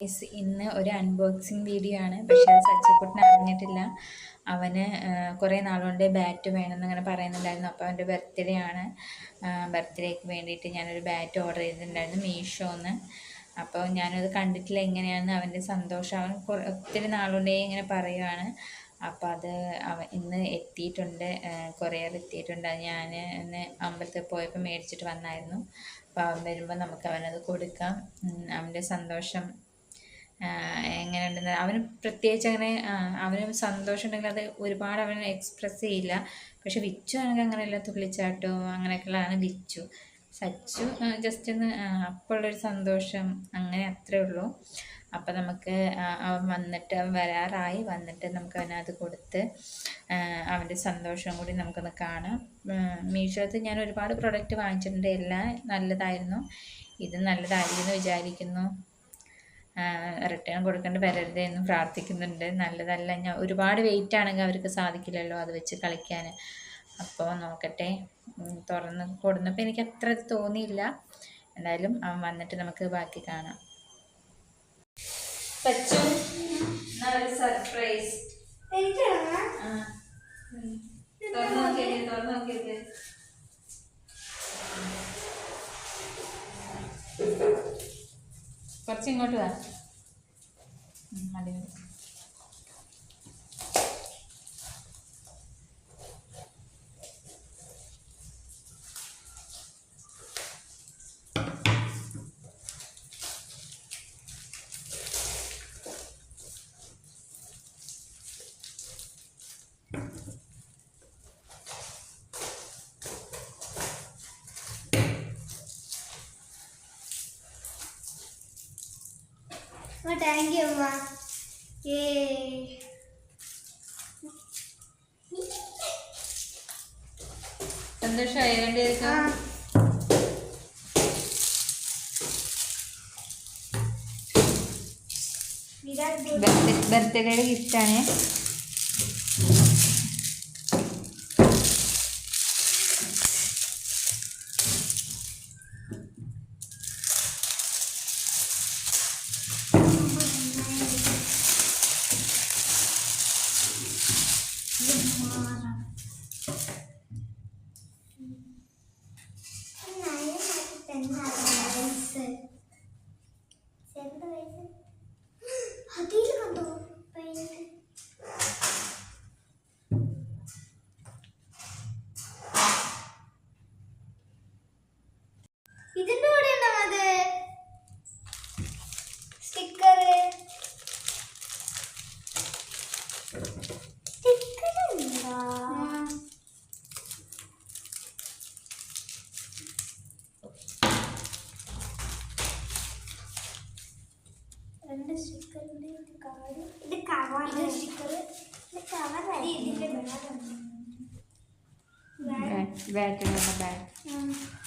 ഇന്ന് ഒരു unboxing video ആണ്. പക്ഷെ അത് സച്ചിക്കുട്ടൻ അറിഞ്ഞിട്ടില്ല. അവന് കുറേ നാളുകൊണ്ട് ബാറ്റ് വേണമെന്ന് അങ്ങനെ പറയുന്നുണ്ടായിരുന്നു. അപ്പോൾ അവൻ്റെ ബർത്ത്ഡേ ആണ്. ബർത്ത്ഡേക്ക് വേണ്ടിയിട്ട് ഞാനൊരു ബാറ്റ് ഓർഡർ ചെയ്തിട്ടുണ്ടായിരുന്നു മീഷോന്ന്. അപ്പോൾ ഞാനത് കണ്ടിട്ടില്ല എങ്ങനെയാണെന്ന്. അവൻ്റെ സന്തോഷം അവൻ ഒത്തിരി നാളുകൊണ്ടേ ഇങ്ങനെ പറയുവാണ്. അപ്പോൾ അത് ഇന്ന് എത്തിയിട്ടുണ്ട്, കൊറിയർ എത്തിയിട്ടുണ്ട്. അത് ഞാൻ ഇന്ന് അമ്പലത്തിൽ പോയപ്പോൾ മേടിച്ചിട്ട് വന്നായിരുന്നു. അപ്പോൾ അവൻ വരുമ്പോൾ നമുക്ക് അവനത് കൊടുക്കാം. അവൻ്റെ സന്തോഷം എങ്ങനെയുണ്ടെന്ന് അവന് പ്രത്യേകിച്ച് അങ്ങനെ അവന് സന്തോഷം ഉണ്ടെങ്കിൽ അത് ഒരുപാട് അവന് എക്സ്പ്രസ് ചെയ്യില്ല. പക്ഷെ വിച്ചു ആണെങ്കിൽ അങ്ങനെയല്ല, തുള്ളിച്ചാട്ടവും അങ്ങനെയൊക്കെയുള്ളതാണ് വിച്ചു. സച്ചു ജസ്റ്റ് ഒന്ന് അപ്പോഴുള്ളൊരു സന്തോഷം അങ്ങനെ അത്രേ ഉള്ളൂ. അപ്പം നമുക്ക് അവൻ വന്നിട്ട് അവൻ വരാറായി, വന്നിട്ട് നമുക്ക് അവനത് കൊടുത്ത് അവൻ്റെ സന്തോഷം കൂടി നമുക്കൊന്ന് കാണാം. മീഷോത്ത് ഞാൻ ഒരുപാട് പ്രൊഡക്റ്റ് വാങ്ങിച്ചിട്ടുണ്ട്, എല്ലാം നല്ലതായിരുന്നു. ഇത് നല്ലതായിരിക്കും എന്ന് വിചാരിക്കുന്നു. റിട്ടേൺ കൊടുക്കേണ്ടി വരരുത് എന്ന് പ്രാർത്ഥിക്കുന്നുണ്ട്. നല്ലതല്ല, ഞാൻ ഒരുപാട് വെയിറ്റ് ആണെങ്കിൽ അവർക്ക് സാധിക്കില്ലല്ലോ അത് വെച്ച് കളിക്കാൻ. അപ്പോൾ നോക്കട്ടെ. തുറന്ന് കൊടുന്നപ്പോൾ എനിക്ക് അത്ര തോന്നിയില്ല. എന്തായാലും അവൻ വന്നിട്ട് നമുക്ക് ബാക്കി കാണാം. സർപ്രൈസ് കുറച്ച് ഇങ്ങോട്ട് വാ. മതി മതി. താങ്ക് യു അമ്മ. സന്തോഷമായി രണ്ടുപേർക്കും. ബർത്ത്ഡേയുടെ ഗിഫ്റ്റാണ്. ഇതിന്റെ കൂടെ ഉണ്ടോ സ്റ്റിക്കർ? രണ്ട് സ്റ്റിക്കറിന്റെ കാർഡ്. ഇത് കവർ. Sticker cover. ഇതിന്റെ ബാഗ്. ബാഗ്.